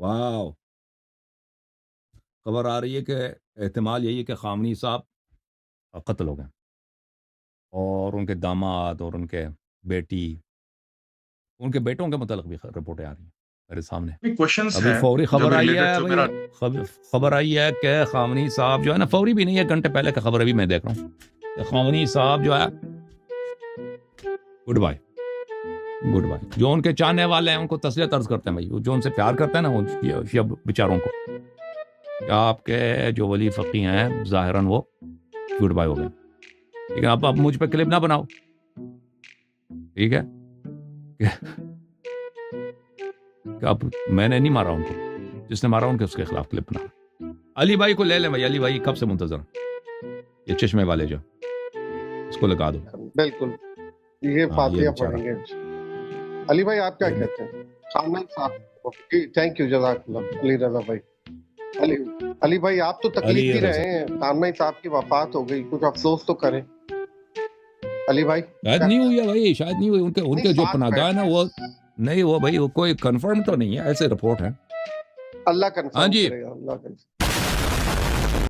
واو، خبر آ رہی ہے کہ احتمال یہی ہے کہ خامنی صاحب قتل ہو گئے، اور ان کے داماد اور ان کے بیٹی، ان کے بیٹوں کے متعلق بھی رپورٹیں آ رہی ہیں میرے سامنے. کوشچنس ابھی ہیں فوری جو خبر بھی آئی ریلیٹڈ ہے جو بھائی، میرا خبر آئی ہے کہ خامنی صاحب جو ہے نا، فوری بھی نہیں ہے، گھنٹے پہلے کا خبر ابھی میں دیکھ رہا ہوں کہ خامنی صاحب جو ہے گڈ بائے، گڈ بائے. جو ان کے چاہنے والے ہیں ان کو تسلیت عرض کرتے ہیں بھائی، جو ان سے پیار کرتے ہیں نا ان شیعہ بیچاروں کو، کہ آپ کے جو ولی فقی ہیں ظاہراً وہ گڈ بائے ہو گئے. ٹھیک ہے، اب مجھ پہ کلپ نہ بناؤ، ٹھیک ہے، کہ اب میں نے نہیں مارا ان کو، جس نے مارا ان کے اس کے خلاف کلپ بنا. علی بھائی کو لے لیں بھائی، علی بھائی کب سے منتظر ہیں، یہ چشمے والے جو، اس کو لگا دو. بالکل یہ ہاں یہ فاتحہ بیچارہ پڑھیں گے. علی بھائی آپ کیا کہتے ہیں؟ خامنہ صاحب جی تھینک یو، جزاک اللہ. علی رضا بھائی، علی بھائی آپ تو تکلیف علی بھی رضا رہے ہیں، خامنہ صاحب کی وفات ہو گئی، کچھ افسوس تو کریں. علی بھائی شاید نہیں ہوئی ہے بھائی، شاید نہیں ہوئی. ان نہیں کے جو ساتھ پناہ گاہ ہے نا، بیٹھے وہ نہیں، وہ بھائی وہ کوئی کنفرم تو نہیں ہے، ایسے رپورٹ ہے. اللہ ہاں کنفرم جی، کرے گا، اللہ کنفرم.